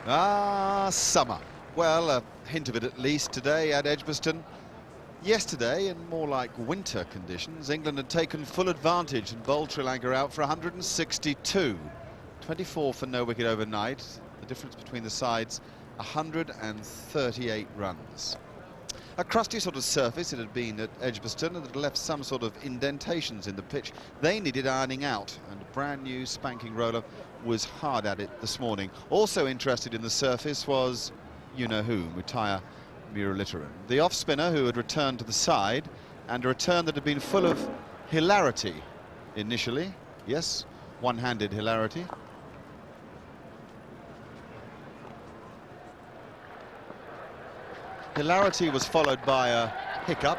Summer. Well, a hint of it at least today at Edgbaston. Yesterday, in more like winter conditions, England had taken full advantage and bowled Sri Lanka out for 162. 24 for no wicket overnight. The difference between the sides, 138 runs. A crusty sort of surface it had been at Edgbaston, and it had left some sort of indentations in the pitch. They needed ironing out, and a brand new spanking roller was hard at it this morning. Also interested in the surface was you-know-who, Muttiah Muralitharan, the off-spinner who had returned to the side, and a return that had been full of hilarity initially. Yes, one-handed hilarity. Hilarity was followed by a hiccup.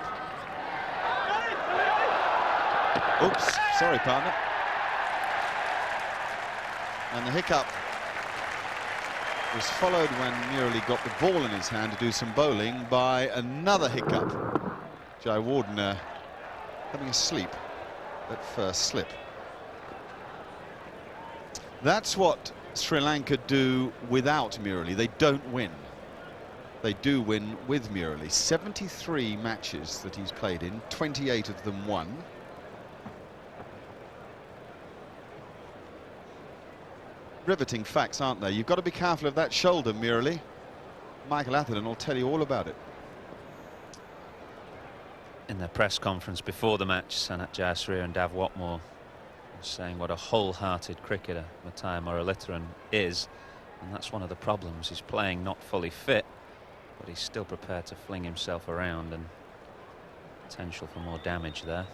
Oops, sorry, partner. And the hiccup was followed when Murali got the ball in his hand to do some bowling by another hiccup. Jai Warden having a sleep at first slip. That's what Sri Lanka do without Murali. They don't win. They do win with Murali. 73 matches that he's played in, 28 of them won. Riveting facts, aren't they? You've got to be careful of that shoulder, Murali. Michael Atherton will tell you all about it. In their press conference before the match, Sanat Jayasuriya and Dav Watmore were saying what a wholehearted cricketer Muttiah Muralitharan is, and that's one of the problems. He's playing not fully fit, but he's still prepared to fling himself around, and potential for more damage there.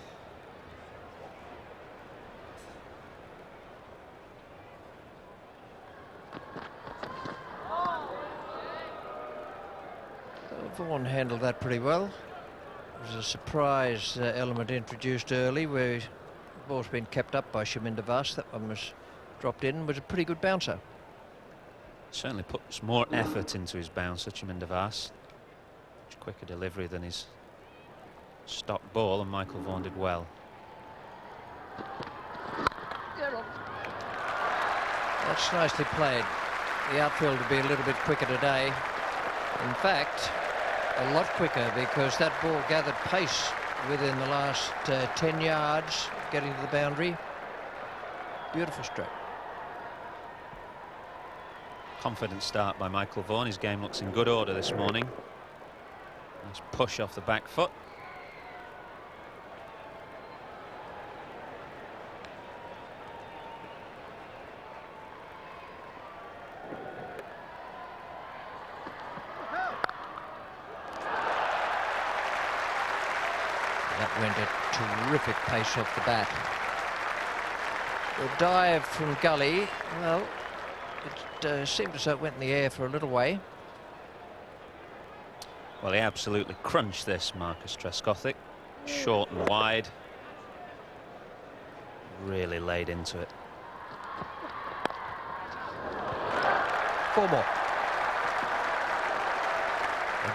Vaughan handled that pretty well. There was a surprise element introduced early where the ball's been kept up by Shaminda Vas. That one was dropped in, was a pretty good bouncer. Certainly puts more effort into his bouncer, Shaminda Vas. Much quicker delivery than his stock ball, and Michael Vaughan did well. That's nicely played. The outfield will be a little bit quicker today. In fact, a lot quicker, because that ball gathered pace within the last 10 yards, getting to the boundary. Beautiful stroke. Confident start by Michael Vaughan. His game looks in good order this morning. Nice push off the back foot. That went at terrific pace off the bat. The dive from Gully, well, it seemed as though it went in the air for a little way. Well, he absolutely crunched this, Marcus Trescothick. Short and wide. Really laid into it. 4 more.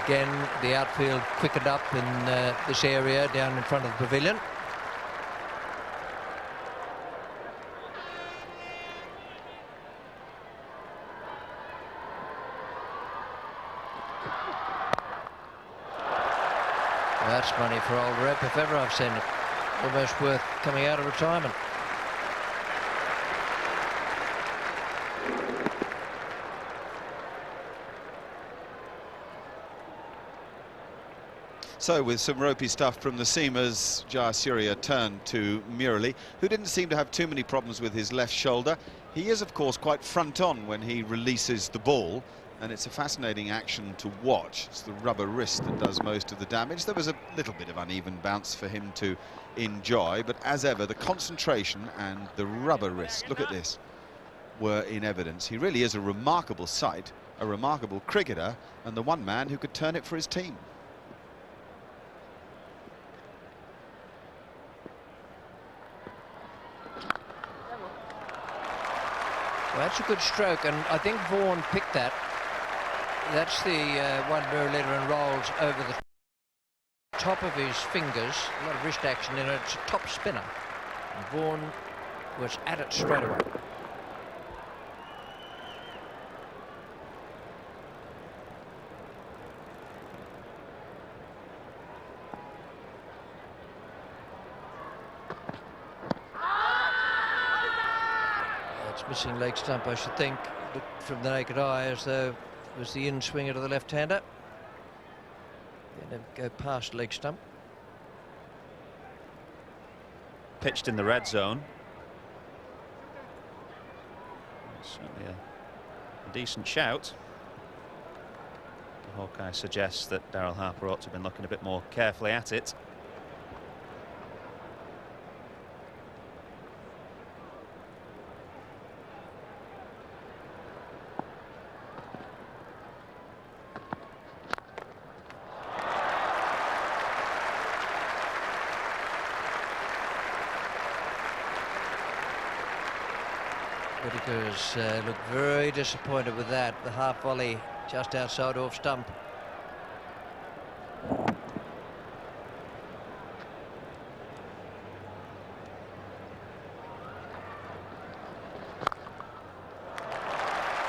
Again, the outfield quickened up in this area down in front of the pavilion. That's money for old Rep if ever I've seen it. Almost worth coming out of retirement. So with some ropey stuff from the seamers, Jayasuriya turned to Murali, who didn't seem to have too many problems with his left shoulder. He is, of course, quite front on when he releases the ball, and it's a fascinating action to watch. It's the rubber wrist that does most of the damage. There was a little bit of uneven bounce for him to enjoy, but as ever, the concentration and the rubber wrist, look at this, were in evidence. He really is a remarkable sight, a remarkable cricketer, and the one man who could turn it for his team. Well, that's a good stroke, and I think Vaughan picked that. That's the one Muralitharan rolls over the top of his fingers. A lot of wrist action in it. It's a top spinner. And Vaughan was at it straight away. It's missing leg stump, I should think. Looked from the naked eye as though it was the in swinger to the left-hander. Going to go past leg stump. Pitched in the red zone. Certainly a decent shout. The Hawkeye suggests that Daryl Harper ought to have been looking a bit more carefully at it. Whittaker's looked very disappointed with that. The half volley just outside off stump.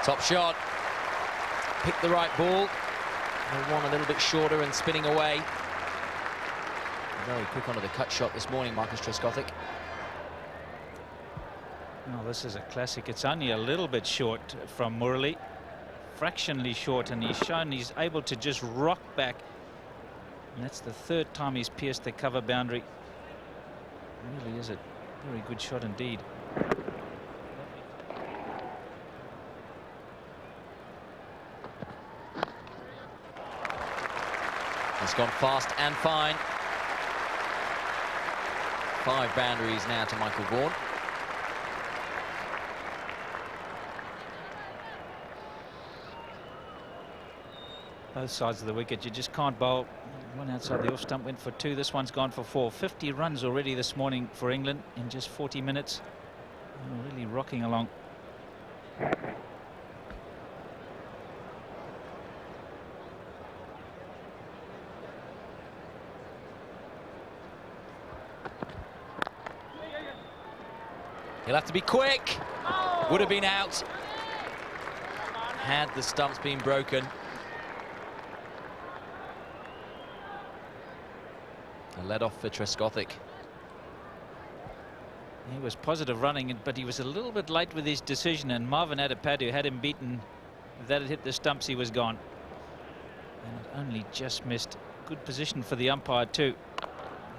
Top shot. Picked the right ball. The one a little bit shorter and spinning away. Very quick onto the cut shot this morning, Marcus Trescothick. No, this is a classic. It's only a little bit short from Murali, fractionally short, and he's shown he's able to just rock back. And that's the third time he's pierced the cover boundary. Really is a very good shot indeed. It's gone fast and fine. 5 boundaries now to Michael Vaughan. Both sides of the wicket, you just can't bowl. One outside the off stump went for 2. This one's gone for 4. 50 runs already this morning for England in just 40 minutes. Really rocking along. He'll have to be quick. Would have been out had the stumps been broken. A let off for Trescothick. He was positive running, but he was a little bit late with his decision, and Marvin Adipadu had him beaten. If that had hit the stumps, he was gone. And it only just missed. Good position for the umpire too.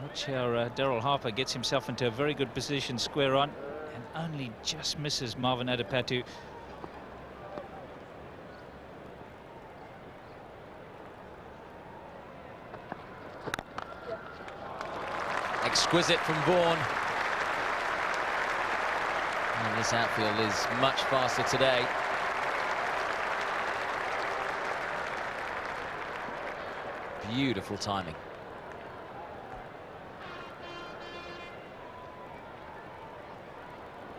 Watch how Daryl Harper gets himself into a very good position, square on, and only just misses Marvin Adipadu. Exquisite from Vaughan. And this outfield is much faster today. Beautiful timing.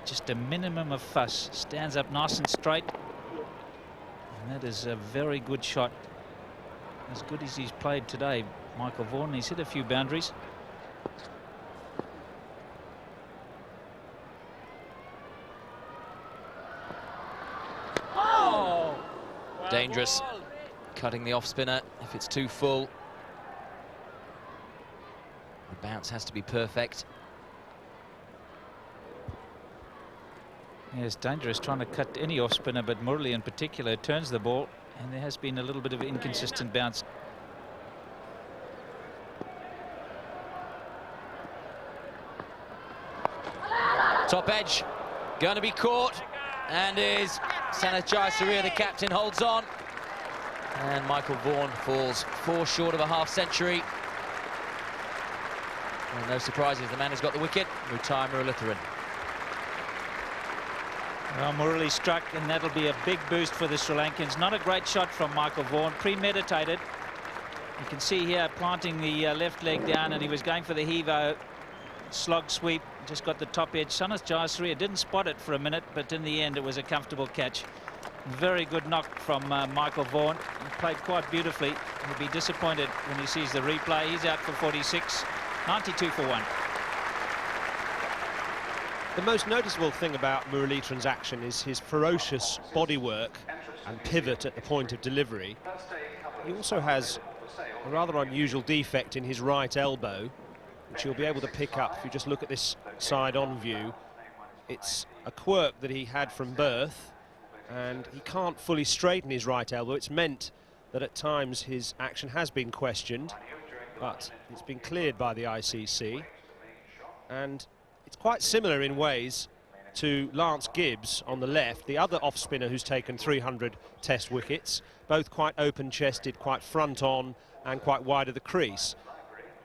Just a minimum of fuss. Stands up nice and straight. And that is a very good shot. As good as he's played today, Michael Vaughan. He's hit a few boundaries. Dangerous. Cutting the off spinner if it's too full. The bounce has to be perfect. Yeah, it's dangerous trying to cut any off spinner, but Murali in particular turns the ball, and there has been a little bit of inconsistent bounce. Top edge, going to be caught, and is Sanath Jayasuriya, the captain, holds on. And Michael Vaughan falls 4 short of a half-century. Well, no surprises, the man has got the wicket. Mutai Muralitharan. Well, Murali struck, and that'll be a big boost for the Sri Lankans. Not a great shot from Michael Vaughan, premeditated. You can see here planting the left leg down, and he was going for the heave-o slog sweep. Just got the top edge. Sanath Jayasuriya didn't spot it for a minute, but in the end it was a comfortable catch. Very good knock from Michael Vaughan. He played quite beautifully. He'll be disappointed when he sees the replay. He's out for 46, 92 for 1. The most noticeable thing about Muralitharan's action is his ferocious bodywork and pivot at the point of delivery. He also has a rather unusual defect in his right elbow, which you'll be able to pick up if you just look at this side-on view. It's a quirk that he had from birth, and he can't fully straighten his right elbow. It's meant that at times his action has been questioned, but it's been cleared by the ICC. And it's quite similar in ways to Lance Gibbs on the left, the other off-spinner who's taken 300 test wickets, both quite open-chested, quite front-on and quite wide of the crease.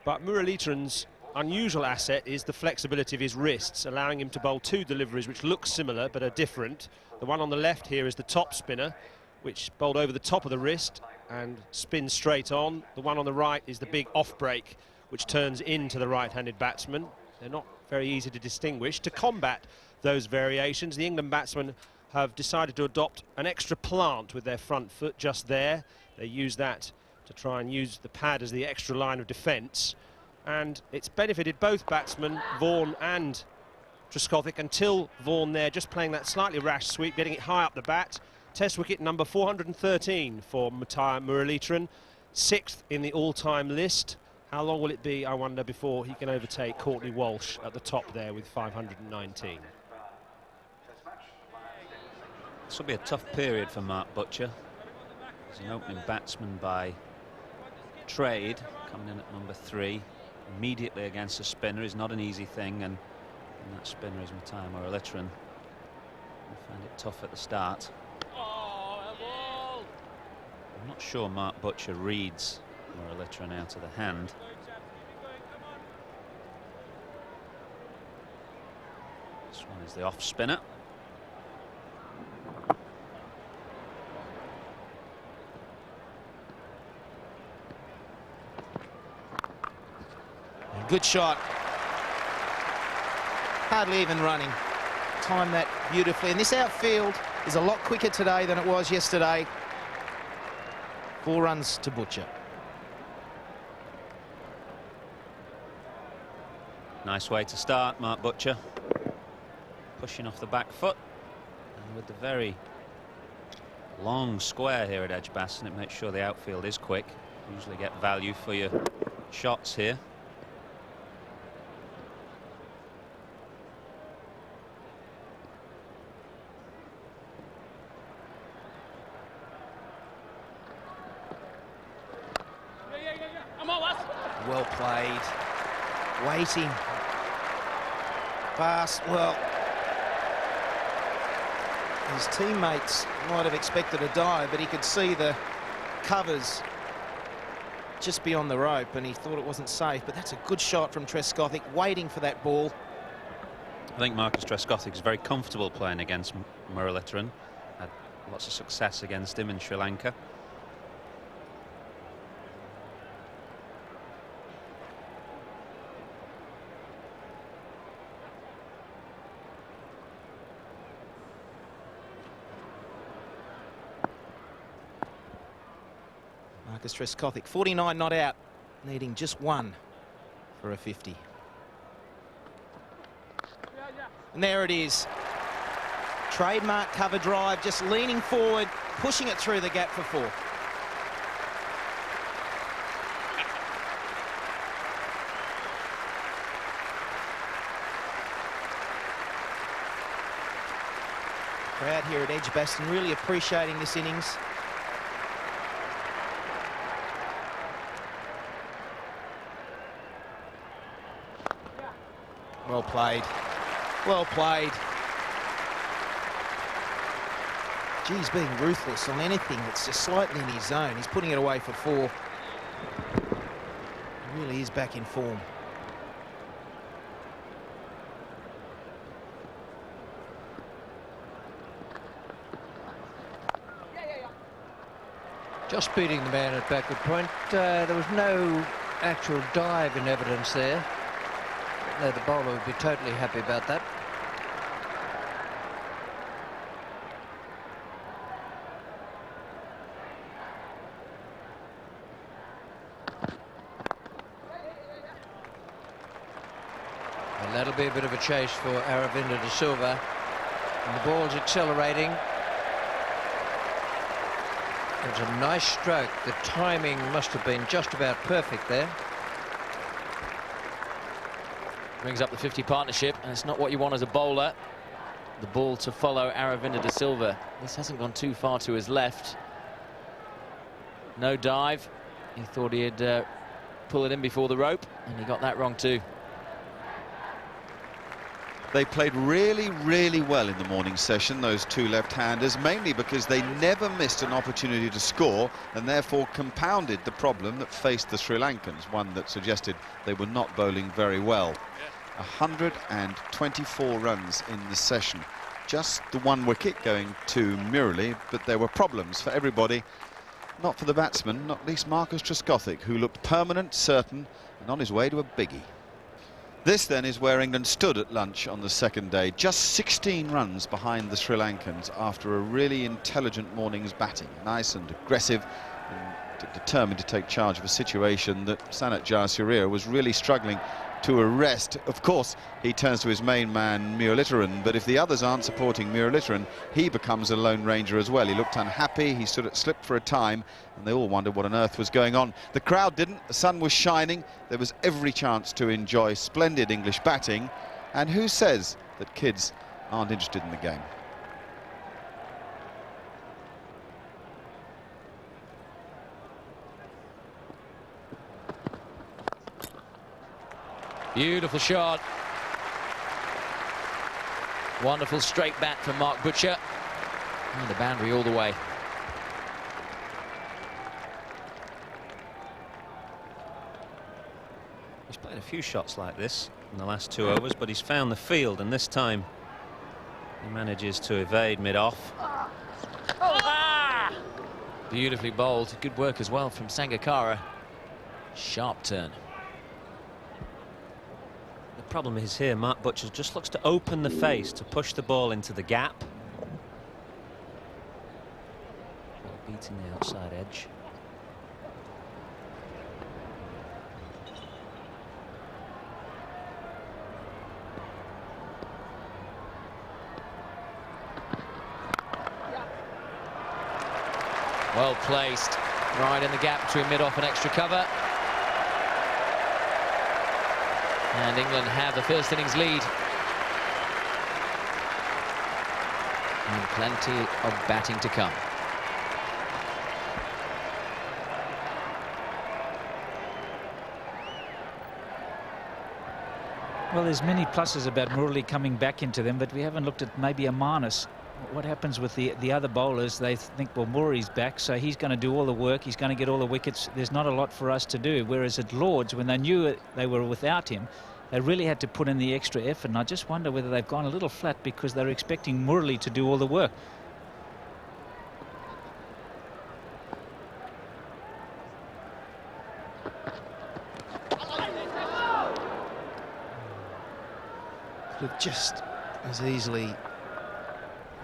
But Muralitharan's unusual asset is the flexibility of his wrists, allowing him to bowl two deliveries which look similar but are different. The one on the left here is the top spinner, which bowled over the top of the wrist and spins straight on. The one on the right is the big off-break, which turns into the right-handed batsman. They're not very easy to distinguish. To combat those variations, the England batsmen have decided to adopt an extra plant with their front foot just there. They use that to try and use the pad as the extra line of defence, and it's benefited both batsmen, Vaughan and Trescothick, until Vaughan there just playing that slightly rash sweep, getting it high up the bat. Test wicket number 413 for Muralitharan, 6th in the all-time list. How long will it be, I wonder, before he can overtake Courtney Walsh at the top there with 519? This will be a tough period for Mark Butcher. He's an opening batsman by trade, coming in at number 3. Immediately against a spinner is not an easy thing, and that spinner is Matai Muralitharan. We'll find it tough at the start. I'm not sure Mark Butcher reads Muralitharan out of the hand. This one is the off spinner. Good shot. Hardly even running. Timed that beautifully. And this outfield is a lot quicker today than it was yesterday. 4 runs to Butcher. Nice way to start, Mark Butcher. Pushing off the back foot. And with the very long square here at Edgbaston, it makes sure the outfield is quick. Usually get value for your shots here. Well played. Waiting. Fast. Well, his teammates might have expected a dive, but he could see the covers just beyond the rope, and he thought it wasn't safe. But that's a good shot from Trescothick, waiting for that ball. I think Marcus Trescothick is very comfortable playing against Muralitharan. Had lots of success against him in Sri Lanka. Marcus Trescothick, 49 not out, needing just 1 for a 50. And there it is. Trademark cover drive, just leaning forward, pushing it through the gap for 4. Crowd here at Edgbaston really appreciating this innings. Well played. Well played. Geez, being ruthless on anything that's just slightly in his zone. He's putting it away for 4. He really is back in form. Just beating the man at backward point. There was no actual dive in evidence there. No, the bowler would be totally happy about that. And that'll be a bit of a chase for Aravinda de Silva. And the ball's accelerating. It was a nice stroke. The timing must have been just about perfect there. Brings up the 50 partnership, and it's not what you want as a bowler. the ball to follow Aravinda de Silva. This hasn't gone too far to his left. No dive. He thought he'd pull it in before the rope, and he got that wrong too. They played really, really well in the morning session, those two left-handers, mainly because they never missed an opportunity to score and therefore compounded the problem that faced the Sri Lankans, one that suggested they were not bowling very well. 124 runs in the session. Just the one wicket going to Murali, but there were problems for everybody. Not for the batsman, not least Marcus Trescothick, who looked permanent, certain, and on his way to a biggie. This then is where England stood at lunch on the second day, just 16 runs behind the Sri Lankans after a really intelligent morning's batting. Nice and aggressive and determined to take charge of a situation that Sanat Jayasuriya was really struggling to arrest. Of course, he turns to his main man, Muralitharan, but if the others aren't supporting Muralitharan, he becomes a lone ranger as well. He looked unhappy, he slipped for a time, and they all wondered what on earth was going on. The crowd didn't, the sun was shining, there was every chance to enjoy splendid English batting, and who says that kids aren't interested in the game? Beautiful shot. Wonderful straight bat from Mark Butcher. And the boundary all the way. He's played a few shots like this in the last 2 overs, but he's found the field, and this time he manages to evade mid-off. Beautifully bowled. Good work as well from Sangakkara. Sharp turn. The problem is here, Mark Butcher just looks to open the face to push the ball into the gap. Beating the outside edge. Well placed. Right in the gap between mid-off and extra cover. And England have the first innings lead. And plenty of batting to come. Well, there's many pluses about Murali coming back into them, but we haven't looked at maybe a minus. What happens with the other bowlers? They think, well, Murali's back, so he's going to do all the work, he's going to get all the wickets. There's not a lot for us to do. Whereas at Lord's, when they knew they were without him, they really had to put in the extra effort. And I just wonder whether they've gone a little flat because they're expecting Murali to do all the work. Could have just as easily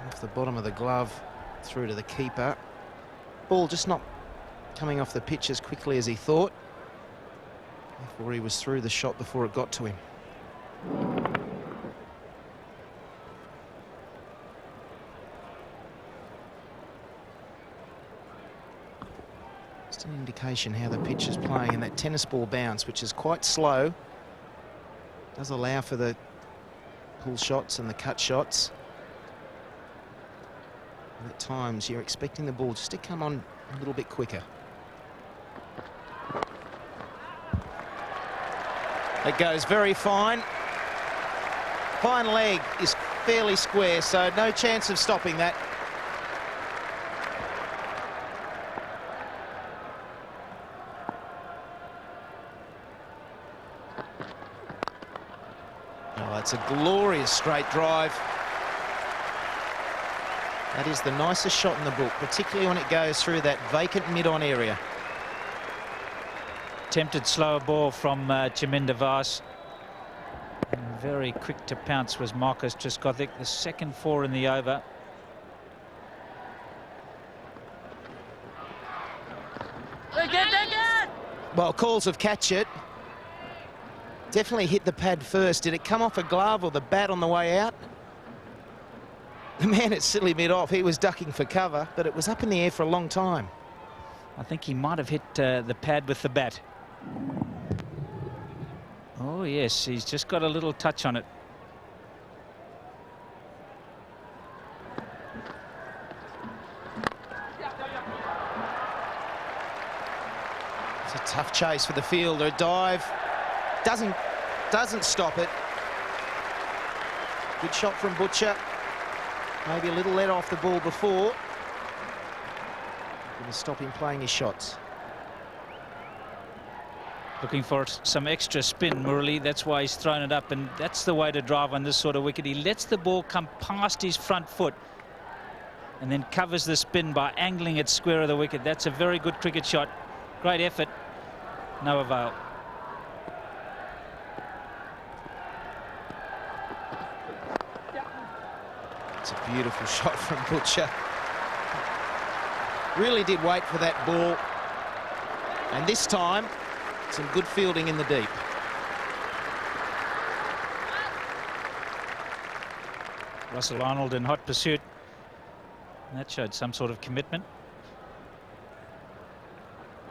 off the bottom of the glove through to the keeper. Ball just not coming off the pitch as quickly as he thought. Therefore he was through the shot before it got to him. Just an indication how the pitch is playing, and that tennis ball bounce, which is quite slow, does allow for the pull shots and the cut shots. And at times you're expecting the ball just to come on a little bit quicker. It goes very fine. Fine leg is fairly square, so no chance of stopping that. Oh, that's a glorious straight drive. That is the nicest shot in the book, particularly when it goes through that vacant mid-on area. Attempted slower ball from Chaminda Vaas. And very quick to pounce was Marcus Trescothick, the second 4 in the over. Well, calls of catch it. Definitely hit the pad first. Did it come off a glove or the bat on the way out? The man at silly mid-off, he was ducking for cover, but it was up in the air for a long time. I think he might have hit the pad with the bat. Oh, yes, he's just got a little touch on it. It's a tough chase for the fielder. Dive. Doesn't stop it. Good shot from Butcher. Maybe a little let off the ball before. Going to stop him playing his shots. Looking for some extra spin, Murali. That's why he's thrown it up, and that's the way to drive on this sort of wicket. He lets the ball come past his front foot and then covers the spin by angling it square of the wicket. That's a very good cricket shot. Great effort. No avail. It's a beautiful shot from Butcher. Really did wait for that ball. And this time, some good fielding in the deep. Russell Arnold in hot pursuit. That showed some sort of commitment.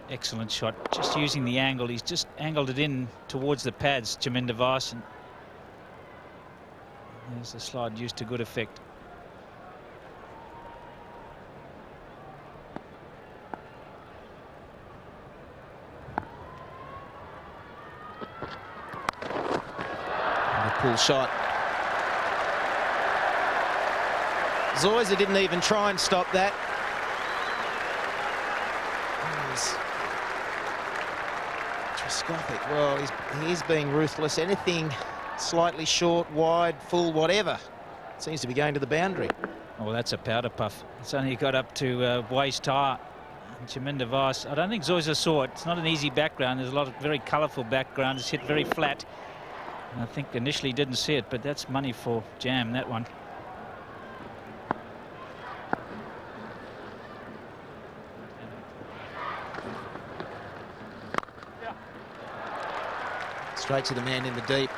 Excellent shot. Just using the angle. He's just angled it in towards the pads, Chaminda Vaas. And there's the slide used to good effect. And a pull shot. Zoyser didn't even try and stop that. Trescothick, well, he's being ruthless. Anything slightly short, wide, full, whatever, seems to be going to the boundary. Oh, that's a powder puff. It's only got up to waist high. And Chaminda Vaas, I don't think Zoyser saw it. It's not an easy background. There's a lot of very colourful background. It's hit very flat. And I think initially didn't see it, but that's money for Jam, that one. Straight to the man in the deep.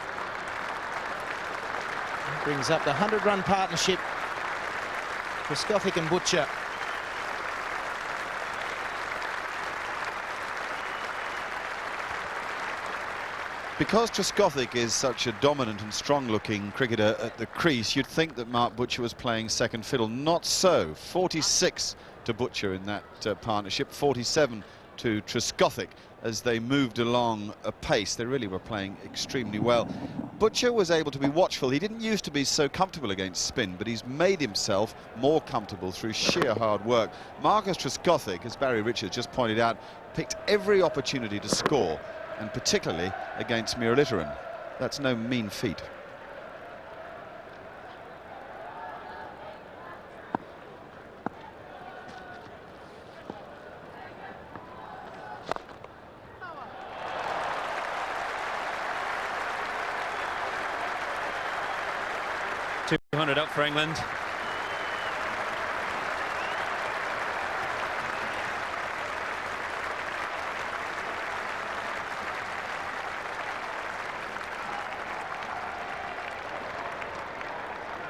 Brings up the 100-run partnership. Trescothick and Butcher. Because Trescothick is such a dominant and strong-looking cricketer at the crease, you'd think that Mark Butcher was playing second fiddle. Not so. 46 to Butcher in that partnership, 47 to Trescothick as they moved along apace. They really were playing extremely well. Butcher was able to be watchful. He didn't used to be so comfortable against spin, but he's made himself more comfortable through sheer hard work. Marcus Trescothick, as Barry Richards just pointed out, picked every opportunity to score, and particularly against Muralitharan. That's no mean feat. .200 up for England.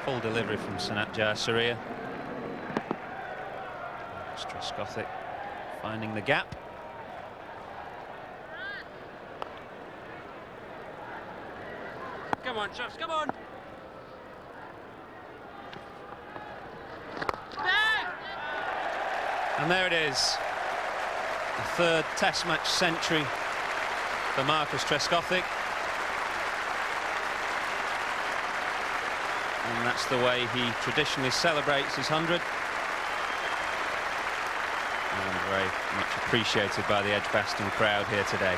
Full delivery from Sanat Jayasuriya. Trescothick finding the gap. Come on, Chuffs, come on! And there it is. The third Test match century for Marcus Trescothick. And that's the way he traditionally celebrates his 100. And very much appreciated by the Edgbaston crowd here today.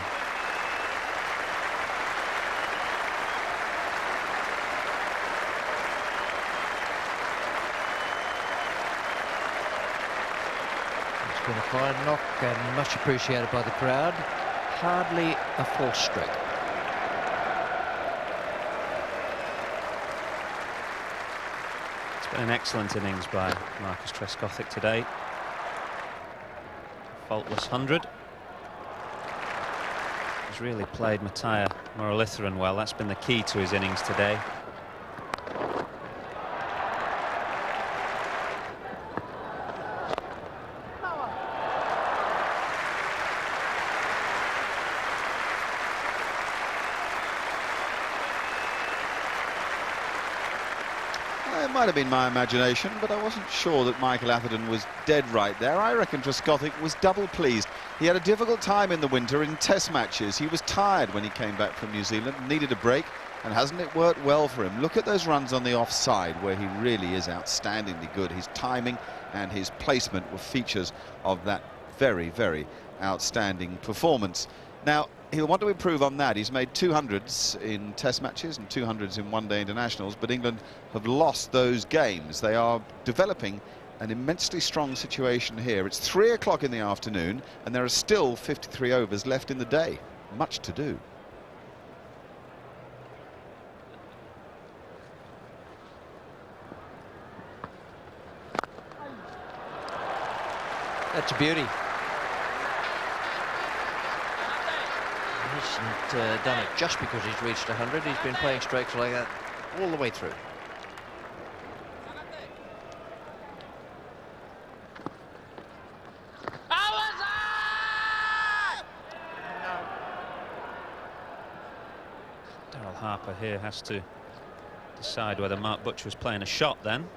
It's been a fine knock and much appreciated by the crowd. Hardly a false stroke. It's been an excellent innings by Marcus Trescothick today. Faultless 100. He's really played Mattia Muralitharan well. That's been the key to his innings today. that might have been my imagination, but I wasn't sure that Michael Atherton was dead right there. I reckon Trescothick was double pleased. He had a difficult time in the winter in test matches. He was tired when he came back from New Zealand, needed a break, and hasn't it worked well for him? Look at those runs on the offside, where he really is outstandingly good. His timing and his placement were features of that very, very outstanding performance. Now, he'll want to improve on that. He's made 200s in test matches and 200s in one-day internationals, but England have lost those games. They are developing an immensely strong situation here. It's 3 o'clock in the afternoon, and there are still 53 overs left in the day. Much to do. That's a beauty. He hasn't done it just because he's reached 100. He's been playing strokes like that all the way through. Daryl Harper here has to decide whether Mark Butcher was playing a shot then.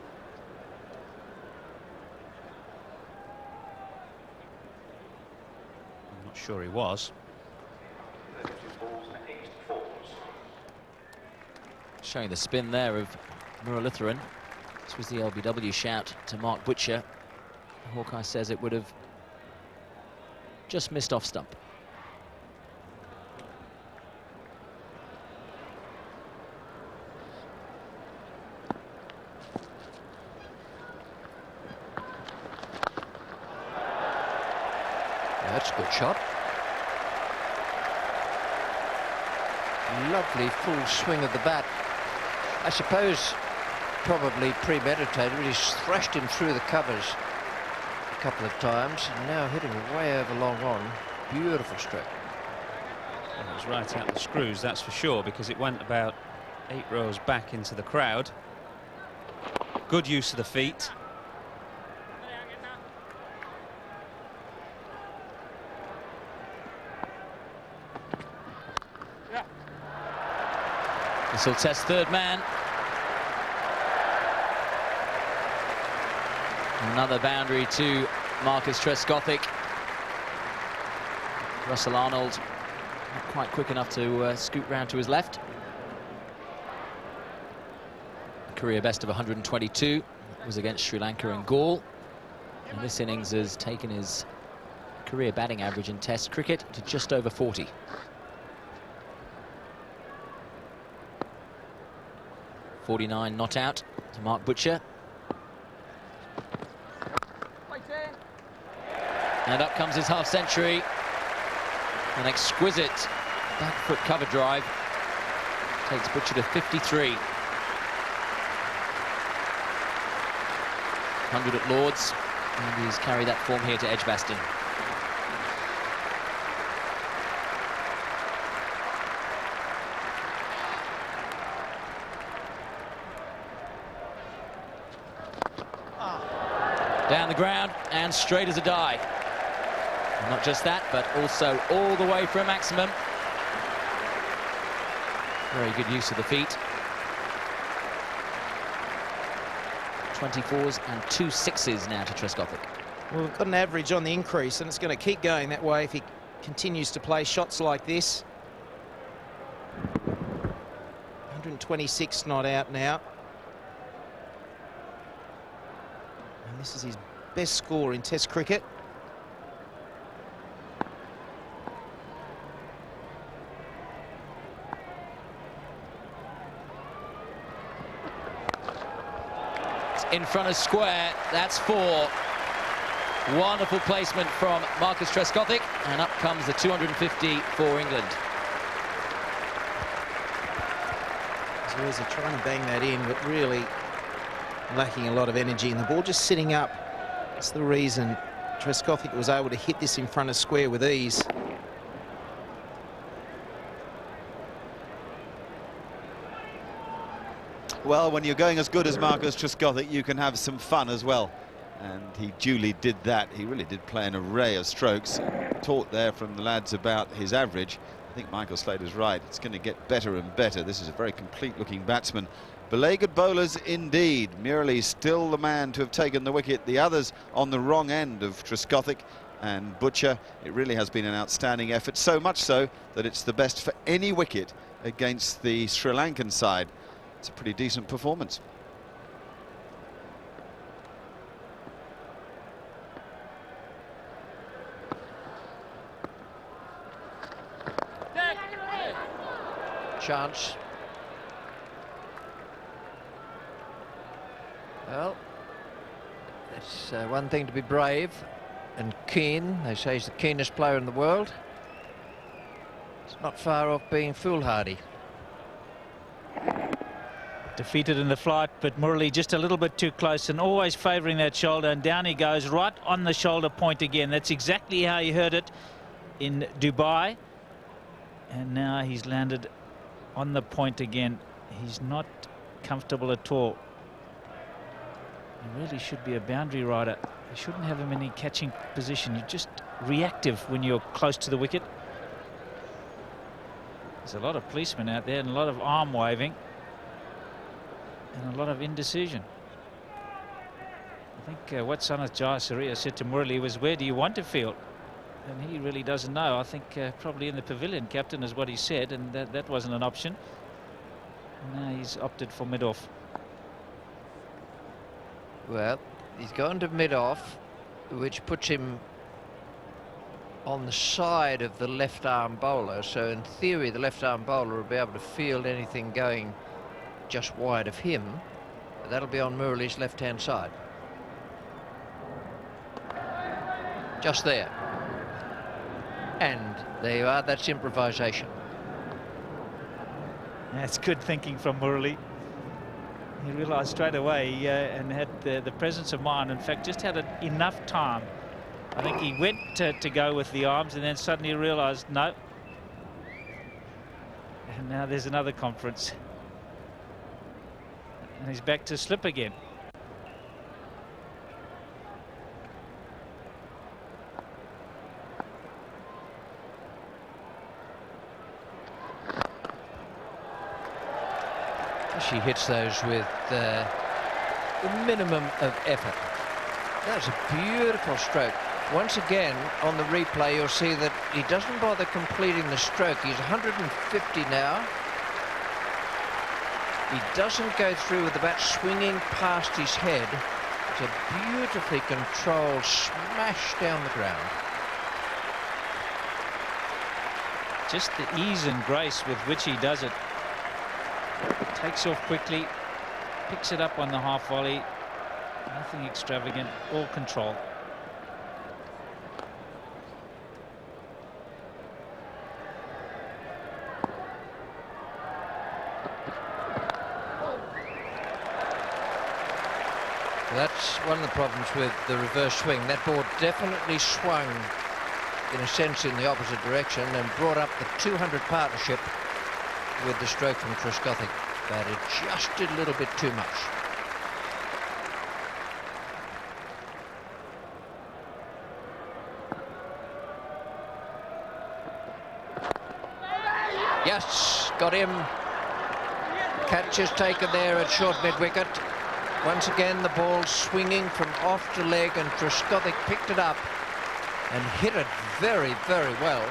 I'm not sure he was. Showing the spin there of Muralitharan. This was the LBW shout to Mark Butcher. Hawkeye says it would have just missed off stump. That's a good shot. Lovely full swing of the bat. I suppose probably premeditated, but he's thrashed him through the covers a couple of times and now hit him way over long on. Beautiful stroke. Well, it was right out the screws, that's for sure, because it went about 8 rows back into the crowd. Good use of the feet. This will test third man. Another boundary to Marcus Trescothick. Russell Arnold not quite quick enough to scoot round to his left. Career best of 122 was against Sri Lanka and Gaul. And this innings has taken his career batting average in Test cricket to just over 40. .49 not out to Mark Butcher. And up comes his half century. An exquisite back foot cover drive takes Butcher to 53. 100 at Lords, and he's carried that form here to Edgbaston. Down the ground and straight as a die. And not just that, but also all the way for a maximum. Very good use of the feet. 24s and 2 6s now to Trescothick. Well, we've got an average on the increase, and it's going to keep going that way if he continues to play shots like this. 126 not out now. And this is his best score in Test cricket. It's in front of square. That's 4. Wonderful placement from Marcus Trescothick, and up comes the 250 for England. As they're trying to bang that in, but really lacking a lot of energy, and the ball just sitting up. That's the reason Trescothick was able to hit this in front of square with ease. Well, when you're going as good as Marcus Trescothick, you can have some fun as well. And he duly did that. He really did play an array of strokes. Talk there from the lads about his average. I think Michael Slater's right. It's going to get better and better. This is a very complete-looking batsman. Beleaguered bowlers indeed. Murali still the man to have taken the wicket. The others on the wrong end of Trescothick and Butcher. It really has been an outstanding effort, so much so that it's the best for any wicket against the Sri Lankan side. It's a pretty decent performance. Chance. Well, it's one thing to be brave and keen. They say he's the keenest player in the world. It's not far off being foolhardy. Defeated in the flight, but Murali just a little bit too close and always favouring that shoulder, and down he goes right on the shoulder point again. That's exactly how he heard it in Dubai, and now he's landed on the point again. He's not comfortable at all. He really should be a boundary rider. You shouldn't have him in any catching position. You're just reactive when you're close to the wicket. There's a lot of policemen out there and a lot of arm waving and a lot of indecision. I think what Sanath Jayasuriya said to Murali was, where do you want to field? And he really doesn't know. I think probably in the pavilion, captain, is what he said, and that wasn't an option. Now he's opted for mid-off. Well, he's gone to mid-off, which puts him on the side of the left-arm bowler. So in theory, the left-arm bowler will be able to field anything going just wide of him. But that'll be on Murali's left-hand side. Just there. And there you are, that's improvisation. That's good thinking from Murali. He realised straight away and had the presence of mind. In fact, just had enough time. I think he went to go with the arms and then suddenly realised, no. And now there's another conference. And he's back to slip again. She hits those with the minimum of effort. That's a beautiful stroke. Once again, on the replay, you'll see that he doesn't bother completing the stroke. He's 150 now. He doesn't go through with the bat swinging past his head. It's a beautifully controlled smash down the ground. Just the ease and grace with which he does it. Takes off quickly, picks it up on the half volley. Nothing extravagant, all control. That's one of the problems with the reverse swing. That ball definitely swung, in a sense, in the opposite direction and brought up the 200 partnership with the stroke from Trescothick. But it just did a little bit too much. Yes, got him. Catch is taken there at short mid-wicket. Once again, the ball swinging from off to leg, and Trescothick picked it up and hit it very, very well.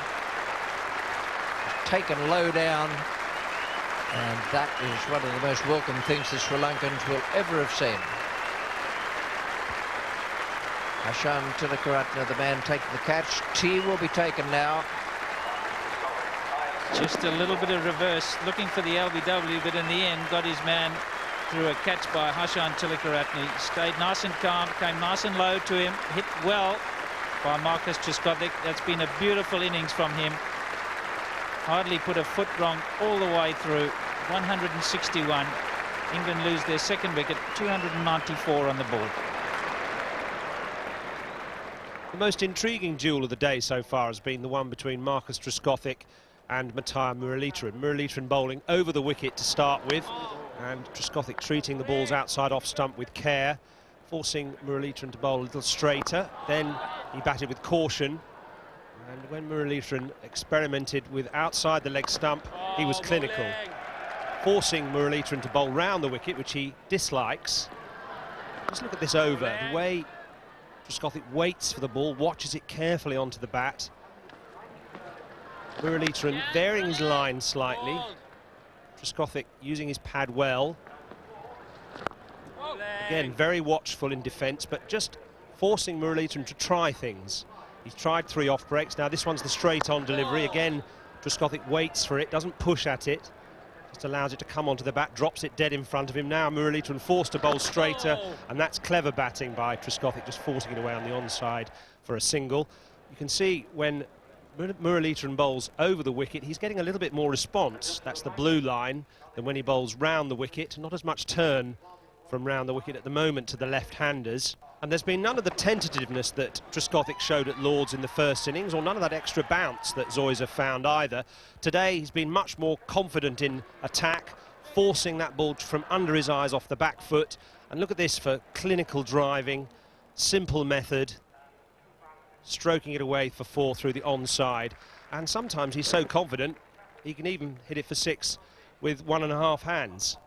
Taken low down. And that is one of the most welcome things the Sri Lankans will ever have seen. Hashan Tilakaratne, the man taking the catch. Tee will be taken now. Just a little bit of reverse, looking for the LBW, but in the end got his man through a catch by Hashan Tilakaratne. Stayed nice and calm, came nice and low to him, hit well by Marcus Trescothick. That's been a beautiful innings from him. Hardly put a foot wrong all the way through. 161. England lose their second wicket. 294 on the board. The most intriguing duel of the day so far has been the one between Marcus Trescothick and Matthias Muralitharan. Muralitharan bowling over the wicket to start with, and Trescothick treating the balls outside off stump with care, forcing Muralitharan to bowl a little straighter. Then he batted with caution. And when Muralitharan experimented with outside the leg stump, he was clinical. forcing Muralitharan to bowl round the wicket, which he dislikes. Just look at this over, the way Trescothick waits for the ball, watches it carefully onto the bat. Muralitharan varying his line slightly. Trescothick using his pad well. Again, very watchful in defence, but just forcing Muralitharan to try things. He's tried 3 off breaks. Now this one's the straight-on delivery. Again, Trescothick waits for it, doesn't push at it. Just allows it to come onto the bat, drops it dead in front of him. Now Muralitharan forced to bowl straighter, and that's clever batting by Trescothick, just forcing it away on the onside for a single. You can see when Muralitharan bowls over the wicket, he's getting a little bit more response. That's the blue line, than when he bowls round the wicket. Not as much turn from round the wicket at the moment to the left-handers. And there's been none of the tentativeness that Trescothick showed at Lord's in the first innings, or none of that extra bounce that Zoyser found either. Today he's been much more confident in attack, forcing that ball from under his eyes off the back foot. And look at this for clinical driving, simple method, stroking it away for 4 through the onside. And sometimes he's so confident he can even hit it for 6 with 1.5 hands.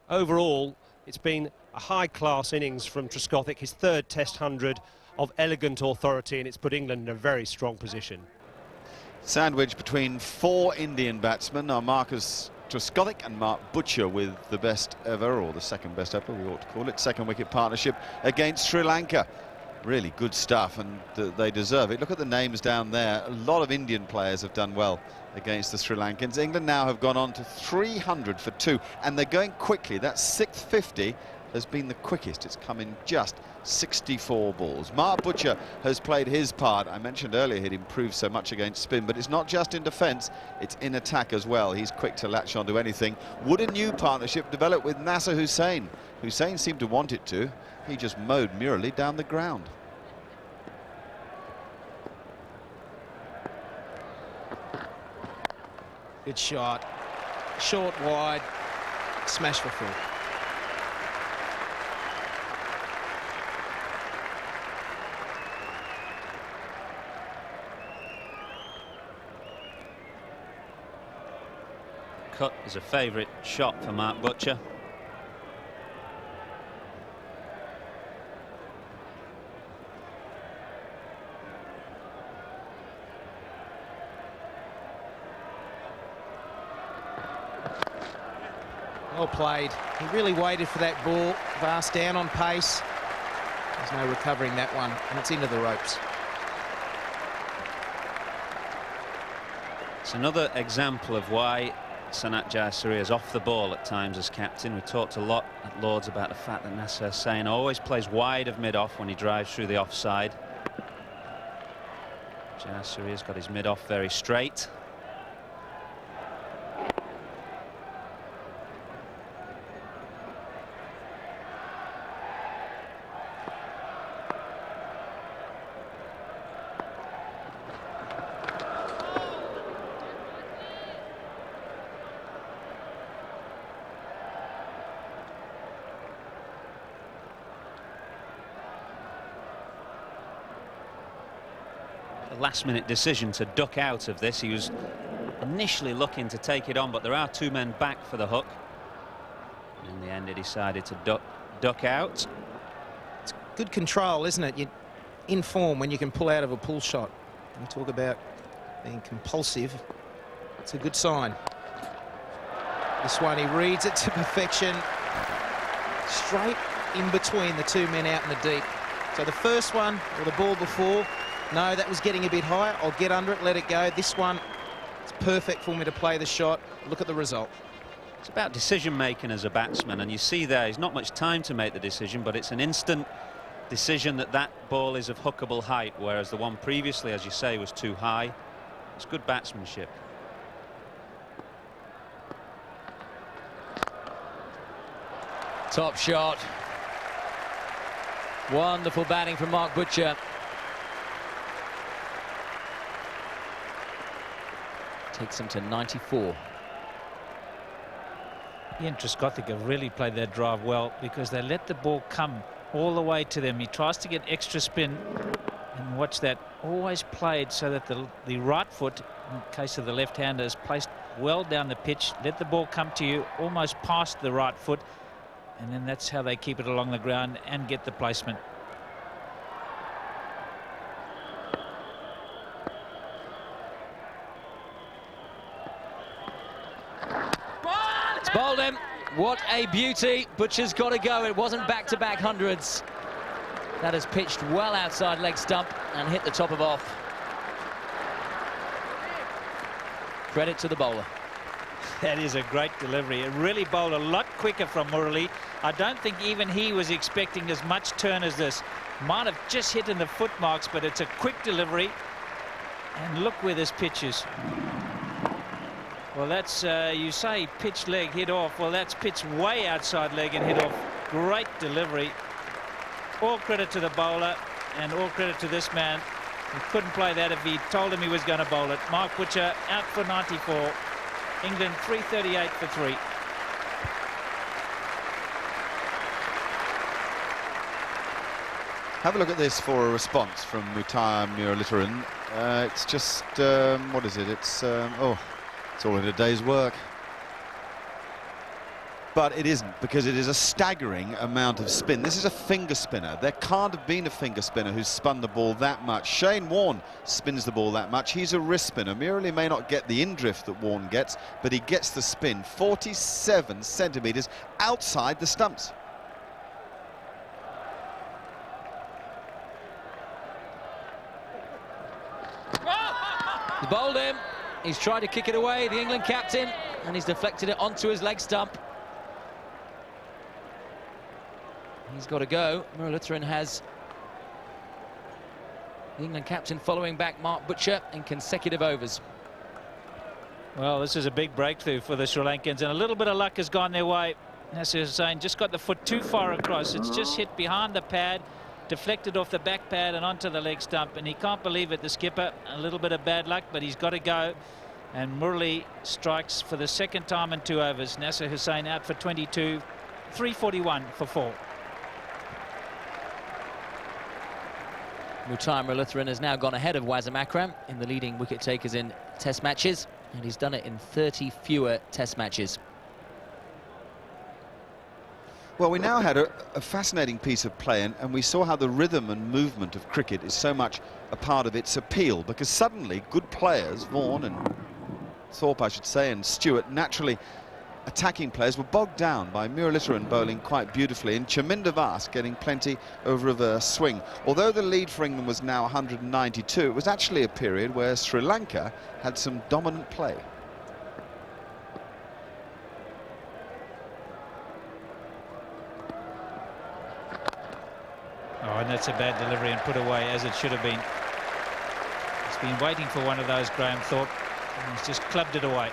Overall, it's been a high-class innings from Trescothick, his 3rd Test 100 of elegant authority, and it's put England in a very strong position. Sandwich between 4 Indian batsmen are Marcus Trescothick and Mark Butcher, with the best ever, or the second best ever, we ought to call it, second wicket partnership against Sri Lanka. Really good stuff, and they deserve it. Look at the names down there. A lot of Indian players have done well against the Sri Lankans. England now have gone on to 300 for 2, and they're going quickly. That 6th 50 has been the quickest. It's come in just 64 balls. Mark Butcher has played his part. I mentioned earlier he'd improved so much against spin, but it's not just in defence, it's in attack as well. He's quick to latch onto anything. Would a new partnership develop with Nasser Hussain? Hussain seemed to want it to. He just mowed Murali down the ground. Good shot. Short, wide, smash for 4. Cut is a favourite shot for Mark Butcher. Well played. He really waited for that ball. Vast down on pace. There's no recovering that one, and it's into the ropes. It's another example of why Sanat Jayasuriya is off the ball at times as captain. We talked a lot at Lord's about the fact that Nasser Hussain always plays wide of mid-off when he drives through the offside. Jayasuriya's got his mid-off very straight. Last-minute decision to duck out of this. He was initially looking to take it on, but there are 2 men back for the hook. In the end, he decided to duck out. It's good control, isn't it? You're in form when you can pull out of a pull shot. You talk about being compulsive. It's a good sign. This one, he reads it to perfection. Straight in between the 2 men out in the deep. So the first one, or the ball before, no, that was getting a bit higher. I'll get under it, let it go. This one, it's perfect for me to play the shot. Look at the result. It's about decision-making as a batsman, and you see there, there's not much time to make the decision, but it's an instant decision that that ball is of hookable height, whereas the one previously, as you say, was too high. It's good batsmanship. Top shot. Wonderful batting from Mark Butcher. Takes him to 94. He and Trescothick have really played their drive well, because they let the ball come all the way to them. He tries to get extra spin, and watch that always played so that the right foot, in case of the left-hander, is placed well down the pitch. Let the ball come to you almost past the right foot, and then that's how they keep it along the ground and get the placement. It's bowled him. What a beauty. Butcher's got to go. It wasn't back-to-back hundreds. That has pitched well outside leg stump and hit the top of off. Credit to the bowler. That is a great delivery. It really bowled a lot quicker from Murali. I don't think even he was expecting as much turn as this. Might have just hit in the foot marks, but it's a quick delivery. And look where this pitch is. Well, that's, you say pitch leg, hit off. Well, that's pitch way outside leg and hit off. Great delivery. All credit to the bowler and all credit to this man. He couldn't play that if he told him he was going to bowl it. Mark Butcher out for 94. England 338 for 3. Have a look at this for a response from Mutai Muralitharan. It's just, what is it? It's, oh, it's all in a day's work. But it isn't, because it is a staggering amount of spin. This is a finger spinner. There can't have been a finger spinner who's spun the ball that much. Shane Warne spins the ball that much. He's a wrist spinner. Murali may not get the in-drift that Warne gets, but he gets the spin. 47 centimetres outside the stumps. He bowled him. He's tried to kick it away, the England captain, and he's deflected it onto his leg stump. He's got to go. Muralitharan has the England captain following back Mark Butcher in consecutive overs. Well, this is a big breakthrough for the Sri Lankans, and a little bit of luck has gone their way. Nasser Hussain just got the foot too far across. It's just hit behind the pad, deflected off the back pad and onto the leg stump, and he can't believe it, the skipper. A little bit of bad luck, but he's got to go. And Murali strikes for the second time in 2 overs. Nasser Hussain out for 22, 341 for 4. Mutai Muralitharan has now gone ahead of Wazam Akram in the leading wicket takers in test matches, and he's done it in 30 fewer test matches. Well, we now had a fascinating piece of play, and we saw how the rhythm and movement of cricket is so much a part of its appeal, because suddenly good players, Vaughan and Thorpe, I should say, and Stewart, naturally attacking players, were bogged down by Muralitharan bowling quite beautifully and Chaminda Vas getting plenty of reverse swing. Although the lead for England was now 192, it was actually a period where Sri Lanka had some dominant play. Oh, and that's a bad delivery and put away as it should have been. He's been waiting for one of those, Graham Thorpe, and he's just clubbed it away.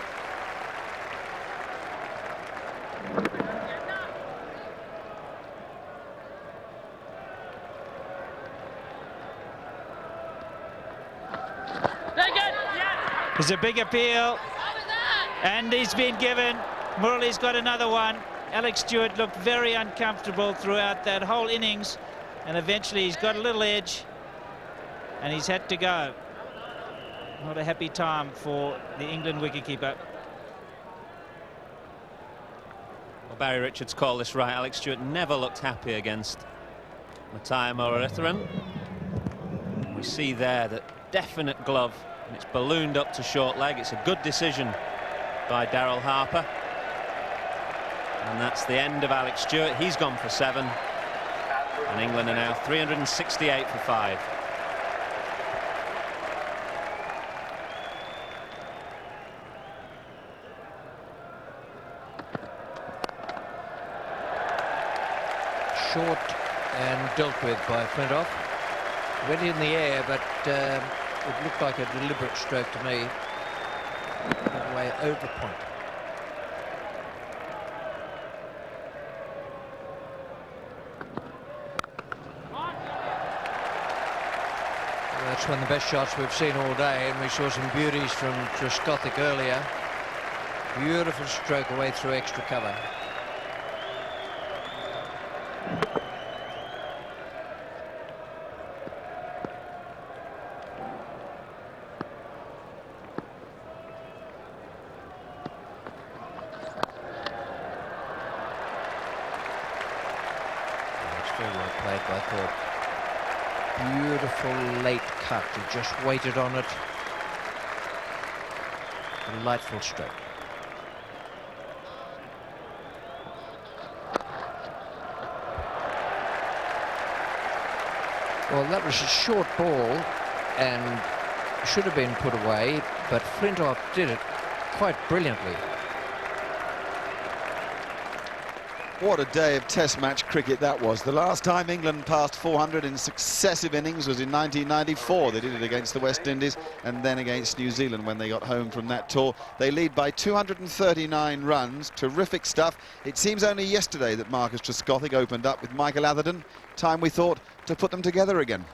There's a big appeal, and he's been given. Murali's got another one. Alex Stewart looked very uncomfortable throughout that whole innings, and eventually he's got a little edge, and he's had to go. Not a happy time for the England wicketkeeper. Well, Barry Richards called this right. Alex Stewart never looked happy against Mutai Muralitharan. We see there that definite glove, and it's ballooned up to short leg. It's a good decision by Daryl Harper. And that's the end of Alex Stewart. He's gone for 7. And England are now 368 for 5. Short and dealt with by Flintoff. Went in the air, but it looked like a deliberate stroke to me. All the way over point. That's one of the best shots we've seen all day, and we saw some beauties from Trescothick earlier. Beautiful stroke away through extra cover. Very well played by Thorpe. Beautiful late cut. He just waited on it. Delightful stroke. Well, that was a short ball and should have been put away, but Flintoff did it quite brilliantly. What a day of Test match cricket that was. The last time England passed 400 in successive innings was in 1994. They did it against the West Indies and then against New Zealand when they got home from that tour. They lead by 239 runs. Terrific stuff. It seems only yesterday that Marcus Trescothick opened up with Michael Atherton. Time, we thought, to put them together again.